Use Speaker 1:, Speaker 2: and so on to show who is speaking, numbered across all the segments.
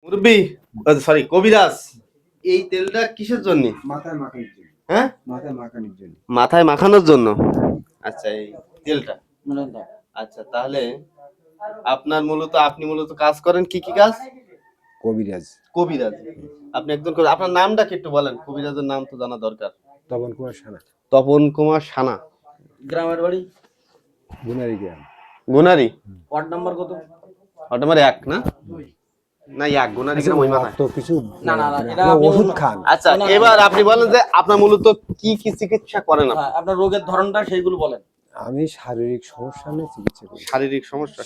Speaker 1: মুরব্বি, সরি কবিরাজ, এই তেলটা কিসের জন্য?
Speaker 2: মাথায় মাখানোর জন্য।
Speaker 1: হ্যাঁ,
Speaker 2: মাথায় মাখানোর জন্য।
Speaker 1: মাথায় মাখানোর জন্য। আচ্ছা, এই তেলটা। আচ্ছা, তাহলে আপনি মূলত কাজ করেন কি কাজ?
Speaker 2: কবিরাজ।
Speaker 1: কবিরাজ। আপনি একজন আপনার নামটা কি একটু বলেন? কবিরাজের নাম তো জানা দরকার।
Speaker 2: তপন কুমার সানা।
Speaker 1: তপন কুমার সানা।
Speaker 3: গ্রামের বাড়ি
Speaker 2: গুনারি গ্রাম।
Speaker 1: গুনারি।
Speaker 3: ওয়ার্ড নাম্বার কত?
Speaker 1: ওয়ার্ড নাম্বার 1 না? না, 1 গুনারি গ্রাম ওই মাথায়।
Speaker 2: তো কিছু
Speaker 3: না এটা
Speaker 2: ওষুধ খান।
Speaker 1: আচ্ছা, এবার আপনি বলেন যে আপনার মূলত কি চিকিৎসা করেন আপনি?
Speaker 3: আপনার রোগের ধরনটা সেইগুলো বলেন।
Speaker 2: আমি শারীরিক সমস্যা নিয়ে চিকিৎসা করি।
Speaker 1: শারীরিক সমস্যা?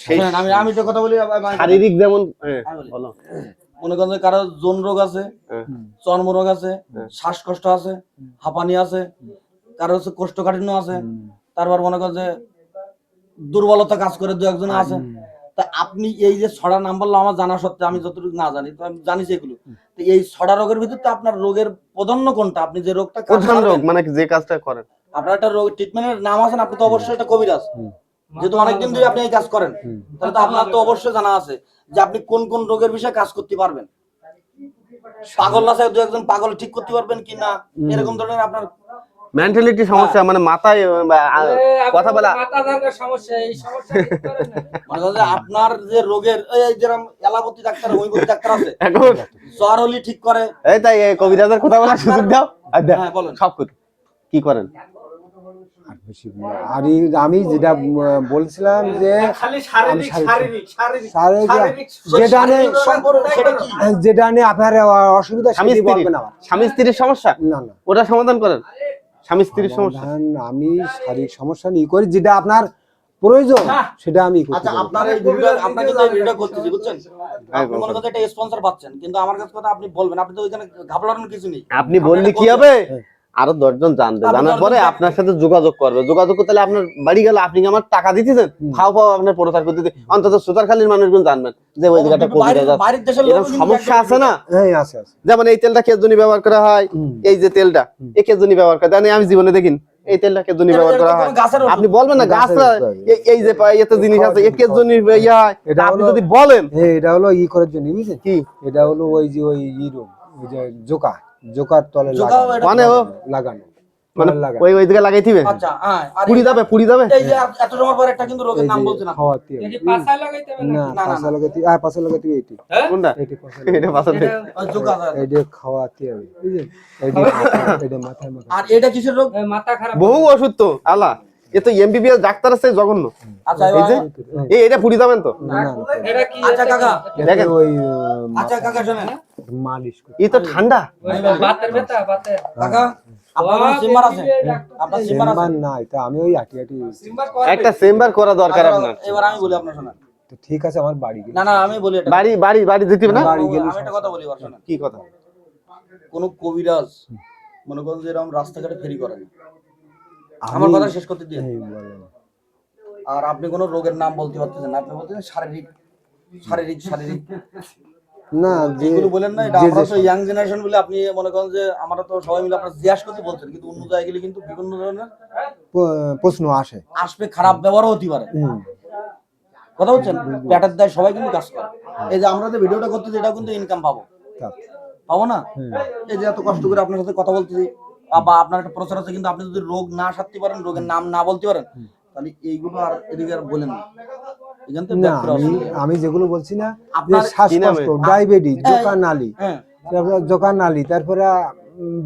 Speaker 3: আমি তো কথা বলি।
Speaker 1: শারীরিক যেমন বলো।
Speaker 3: মনে করেন কারো যৌন রোগ আছে, চর্ম রোগ আছে, শ্বাসকষ্ট আছে, হাঁপানি আছে, কারো হচ্ছে কোষ্ঠকাঠিন্য আছে, তারপর মনে করেন যে দুর্বলতা কাজ করে দু একজন আছে। তা আপনি এই যে 6টা নাম বললাম, আমার জানা সত্ত্বে আমি যতটুকু না জানি তো আমি জানি সেগুলো। তো এই 6টা রোগের ভিতরে আপনার রোগের প্রাধান্য কোনটা? আপনি যে রোগটা
Speaker 1: প্রধান রোগ মানে যে কাজটা করেন,
Speaker 3: আপনার একটা রোগ ট্রিটমেন্টের নাম আছে না, আপনি তো অবশ্যই এটা কবিরাজ। যেহেতু অনেকদিন ধরে আপনি এই কাজ করেন, তাহলে তো আপনার তো অবশ্যই জানা আছে যে আপনি কোন কোন রোগের বিষয়ে কাজ করতে পারবেন। পাগল আছে দু একজন, পাগল ঠিক করতে পারবেন কি না, এরকম ধরনের আপনার
Speaker 1: মেন্টালিটি সমস্যা, মানে মাথায় কথা বলা
Speaker 4: মাথা ভাঙার সমস্যা, এই সমস্যা ঠিক করে না।
Speaker 3: মানে যে আপনার যে রোগের এই যেরকম এলাপতি ডাক্তার, হোমিওপ্যাথি ডাক্তার আছে, জ্বর হলে ঠিক করে।
Speaker 1: এই তাই কবিরাজের কথা বলার সুযোগ দাও।
Speaker 3: হ্যাঁ বলেন,
Speaker 1: সব কিছু কি করেন?
Speaker 2: আর আমি যেটা বলছিলাম যে
Speaker 4: খালি শারীরিক
Speaker 2: যেটা নিয়ে আপনার অসুবিধা সেটা বলবেন। আমার
Speaker 1: স্বামী স্ত্রীর সমস্যা,
Speaker 2: না না
Speaker 1: ওটা সমাধান করেন। স্বামী স্ত্রীর সমস্যা
Speaker 2: আমি শারীরিক সমস্যা নিয়ে করি, যেটা আপনার প্রয়োজন সেটা আমি করি।
Speaker 3: আচ্ছা, আপনার এই ভিডিওটা আপনাকে তো এই ভিডিওটা করতেছি, বুঝছেন? আপনি মনে করেন একটা স্পন্সর পাচ্ছেন, কিন্তু আমার কাছে কথা আপনি বলবেন, আপনি তো ওইখানে ঘাবড়ানোর কিছু নেই।
Speaker 1: আপনি বললে কি হবে? আরো 10 জন জানবে, জানার পরে আপনার সাথে যোগাযোগ করবে। যোগাযোগ করতে আপনার বাড়ি গেলে আপনি আমার টাকা দিতেছেন, খাওয়া আপনার প্রচার করতে দিতে, অন্তত সুতারখালীর মানুষজন জানবেন যে ওই জায়গাটা কবিরাজ আছে। এরকম সমস্যা আছে না?
Speaker 2: আছে।
Speaker 1: যেমন এই তেলটা কে জন্য ব্যবহার করা হয়, এই যে তেলটা এ কে জন্য ব্যবহার করা হয়, আমি জীবনে দেখিনি এই তেলটা কে জন্য ব্যবহার করা হয়। আপনি বলবেন না গাছটা এই যে এত জিনিস আছে এ কে জন্য ইয়ে হয়, আপনি যদি বলেন।
Speaker 2: এটা হলো ই করার জন্য, বুঝছেন কি? এটা হলো ওই যে ওই ওই যে জোকার তলে লাগানো
Speaker 1: মানে ওই দিকে লাগাইতিবে।
Speaker 3: আচ্ছা, হ্যাঁ,
Speaker 1: পুড়ি যাবে।
Speaker 3: এই যে এত সময় পর একটা কিন্তু রোগের নাম বলছেন না,
Speaker 2: খাওয়াতে
Speaker 4: এই পাছা লাগাইতে হবে
Speaker 2: না,
Speaker 4: না?
Speaker 2: পাছা লাগাইতে পাছা লাগাইতে এইটি
Speaker 1: কোনটা? এটা পাছা
Speaker 2: এইটা খাওয়াতে হবে, বুঝছেন? এইটা মাথায়
Speaker 3: আর এটা কিসের রোগ?
Speaker 4: মাথা খারাপ,
Speaker 1: বহু ওষুধ তো আলা, এ তো এমবিবিএস ডাক্তার আছে জঘন্য।
Speaker 3: আচ্ছা,
Speaker 1: এটা পুড়ি যাবেন তো?
Speaker 4: এটা কি?
Speaker 3: আচ্ছা কাকা
Speaker 2: দেখেন ওই
Speaker 3: আচ্ছা কাকা শুনেন,
Speaker 2: মালিশ
Speaker 1: এই তো ঠান্ডা
Speaker 4: বাতের ব্যথা, বাতের
Speaker 3: কাকা আপনার চেম্বার আছে? আপনার চেম্বার আছে?
Speaker 2: না, এটা আমি ওই আটি
Speaker 1: একটা চেম্বার করা দরকার আপনার।
Speaker 3: এবার আমি বলি আপনার শোনেন।
Speaker 2: তো ঠিক আছে, আমার বাড়ি গেলে।
Speaker 3: না আমি বলি এটা
Speaker 1: বাড়ি দিতে হবে না?
Speaker 3: আমি একটা কথা বলি, শোনেন।
Speaker 1: কি কথা?
Speaker 3: কোন কবিরাজ মনে করেন যে এরকম রাস্তাঘাটে ফেরি করেন, আমার কথা শেষ করতে দিয়ে। আর আপনি কোন রোগের নাম বলতে পারতেছেন না, আপনি বলতেছেন শারীরিক
Speaker 2: না,
Speaker 3: যেগুলো বলেন না, এটা আমরা তো ইয়াং জেনারেশন বলে আপনি মনে করেন যে আমরা তো সবাই মিলে আপনার জিজ্ঞাসা করতে বলছেন, কিন্তু অন্য জায়গায় গেলে কিন্তু বিভিন্ন ধরনের
Speaker 2: প্রশ্ন আসবে,
Speaker 3: খারাপ ব্যবহারও হতে পারে। কথা বলছেন, পেটের দায় সবাই কিন্তু কাজ করে। এই যে আমরা যে ভিডিওটা করতেছি এটাও কিন্তু ইনকাম পাবো না? এই যে এত কষ্ট করে আপনার সাথে কথা বলতেছি, বা আপনার একটা প্রচার আছে, কিন্তু আপনি যদি রোগ না সারতে পারেন, রোগের নাম না বলতে পারেন, তাহলে এইগুলো আর এদিকে আর বলেন না।
Speaker 2: আমি যেগুলো বলছি না, আপনার শ্বাসকষ্ট, ডায়াবেটিস, জোকার নালী, তারপরে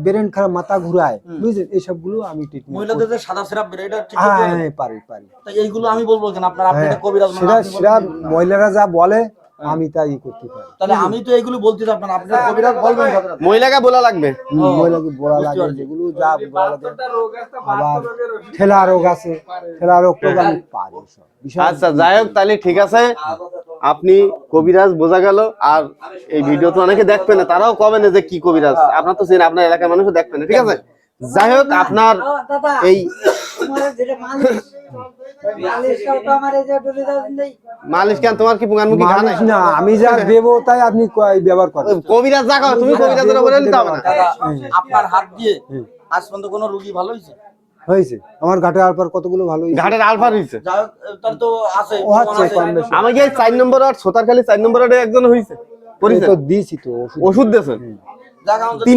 Speaker 2: ব্রেন খারাপ, মাথা ঘুরায়, বুঝছেন, এইসবগুলো আমি ট্রিটমেন্ট।
Speaker 3: মহিলাদের যে সাদা সিরাপ বের এটা ঠিক
Speaker 2: পারি।
Speaker 3: তাই এইগুলো আমি বলবো কেন আপনার, আপনি এটা কবিরাজ
Speaker 2: সেটা মহিলারা যা বলে আমি তাই করতে পারি।
Speaker 3: তাহলে আমি তো এইগুলো বলতে আপনার কবিরাজ বলবেন,
Speaker 1: মহিলাকে বলা লাগবে,
Speaker 2: মহিলাকে বলা লাগবে, যেগুলো যা বলা লাগে। আবার ঠেলা রোগ আছে, ঠেলা রোগ তো আমি পারি সব।
Speaker 1: আচ্ছা, যাই হোক, তাহলে ঠিক আছে, আপনি কবিরাজ বোঝা গেল। আর এই ভিডিও তো অনেকে দেখবে না, তারাও কবে না যে কি কবিরাজ, আপনার তো চেনেন, আপনার এলাকার মানুষও দেখবে না, ঠিক আছে? যাই হোক, আপনার এই মালিশ কেন, তোমার কি পুঙ্গান মুখি খানা
Speaker 2: না, আমি যা দেবো তাই আপনি ব্যবহার করেন।
Speaker 1: কবিরাজ যা খাও, তুমি কবিরাজের উপরে নিতে হবে না।
Speaker 3: আপনার হাত দিয়ে আজ পর্যন্ত কোনো রোগী ভালো
Speaker 2: হয়েছে? আমার ঘাটের আলফার কতগুলো ভালো হয়েছে।
Speaker 1: ঘাটের আলফার হয়েছে,
Speaker 3: তাহলে তো আছে।
Speaker 1: আমাকে 4 নম্বর আর সোতারখালী 4 নম্বর একজন হয়েছে।
Speaker 2: এই তো দিছি তো ওষুধ।
Speaker 1: ওষুধ দিয়েছেন
Speaker 3: যাক, এখন যদি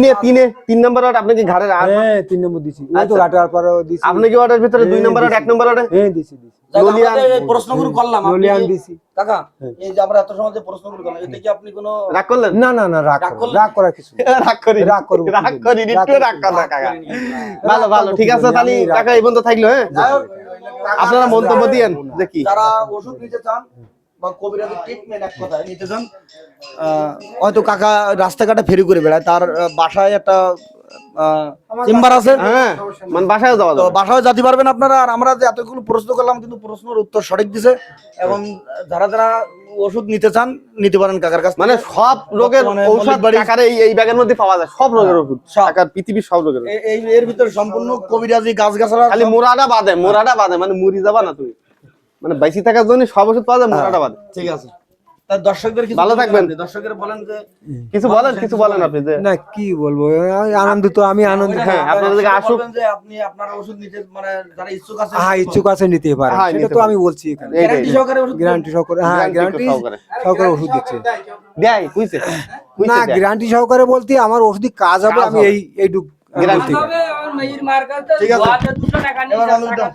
Speaker 1: তিন নম্বর ওয়ার্ড আপনি কি ঘাড়ের
Speaker 2: হ্যাঁ 3 নম্বর দিছি, ওই তো
Speaker 1: আচ্ছা।
Speaker 2: কাটার পরে দিছি।
Speaker 1: আপনি কি ওয়ার্ডের ভিতরে 2 নম্বর ওয়ার্ড 1 নম্বর ওয়ার্ডে
Speaker 2: হ্যাঁ দিছি।
Speaker 3: যাক, আমরা
Speaker 1: ললিয়ান-
Speaker 3: যে এই প্রশ্নগুলো করলাম, আপনি
Speaker 2: ললিয়ান
Speaker 3: যে-
Speaker 2: দিছি।
Speaker 3: কাকা, এই যে আমরা এত সময় যে প্রশ্নগুলো করলাম, এতে কি আপনি কোনো
Speaker 1: রাগ করলেন
Speaker 2: না না না, রাগ
Speaker 3: রাগ
Speaker 2: করো,
Speaker 3: করলেন?
Speaker 2: রাগ করার কিছু না।
Speaker 1: রাগ করি
Speaker 2: রাগ করবো কি
Speaker 1: রাগ
Speaker 2: জন্য?
Speaker 1: করি একটু রাগ কর না কাকা ভালো ভালো ঠিক আছে তাহলে কাকা এই পর্যন্ত থাকলো হ্যাঁ
Speaker 3: যাই হোক,
Speaker 1: আপনারা মন্তব্য দিয়েন যে কি
Speaker 3: যারা ওষুধ নিতে চান বা কবিরাজি ট্রিটমেন্ট এক কথায় নিতে চান, হয়তো কাকা রাস্তাঘাটে ফেরি করে বেড়ায়, তার বাসায় একটা চেম্বার আছে,
Speaker 1: হ্যাঁ মানে বাসায় যাওয়া
Speaker 3: তো
Speaker 1: যাবে
Speaker 3: বাসায় যেতে পারবেন আপনারা। আর আমরা যে এতগুলো প্রশ্ন করলাম, কিন্তু প্রশ্নের উত্তর সঠিক দিছে, এবং যারা যারা ওষুধ নিতে চান নিতে পারেন কাকার কাছ থেকে।
Speaker 1: মানে সব রোগের
Speaker 3: বর্তমানে
Speaker 1: ঔষধ
Speaker 3: মল্লিক বাড়ি-
Speaker 1: কাকার এই ব্যাগের মধ্যে পাওয়া যায় সব রোগের ওষুধ
Speaker 3: সব।
Speaker 1: কাকার পৃথিবীর সব রোগের ওষুধ।
Speaker 3: এর ভিতরে সম্পূর্ণ কবিরাজি গাছগাছালা
Speaker 1: খালি মোরাটা বাদে মানে মুড়ি যাবা না তুমি মানে বাইসি থাকার জন্য সব ওষুধ পাওয়া যায় মোরাটা বাদে
Speaker 3: ঠিক আছে। তাই দর্শকদের কিছু
Speaker 1: ভালো
Speaker 3: বলবেন
Speaker 1: থাকবেন।
Speaker 3: আপনি? দর্শকদের বলেন যে
Speaker 1: কিছু বলেন আপনি যে
Speaker 2: না কি বলবো, আনন্দিত, আমি আনন্দিত।
Speaker 1: হ্যাঁ, আপনাদের দিকে আসুক।
Speaker 3: বলবেন যে আপনি আপনার ওষুধ নিতে, মানে যারা ইচ্ছুক আছে,
Speaker 2: হ্যাঁ ইচ্ছুক আছে নিতে পারে,
Speaker 1: হ্যাঁ,
Speaker 2: সেটা
Speaker 1: নিতে
Speaker 2: তো
Speaker 1: পারে।
Speaker 2: আমি বলছি এখানে।
Speaker 1: এই-
Speaker 3: গ্যারান্টি সহকারে ওষুধ
Speaker 2: গ্যারান্টি সহকারে, হ্যাঁ গ্যারান্টি
Speaker 1: সহকারে।
Speaker 2: সহকারে ওষুধ দিচ্ছে।
Speaker 1: দেয় কইছে
Speaker 2: না গ্যারান্টি সহকারে বলতে আমার ওষুধই কাজ হবে,
Speaker 1: কাজ
Speaker 2: আমি
Speaker 1: হবে।
Speaker 2: এইটুক
Speaker 1: Guarantee।
Speaker 2: বলতে পারি।
Speaker 4: হবে আমার মেয়ের মার কাছে
Speaker 3: ঠিক আছে।
Speaker 4: 200 টাকা নিয়ে
Speaker 3: এবার
Speaker 4: টাকা
Speaker 3: আমি
Speaker 4: 200 দেওয়া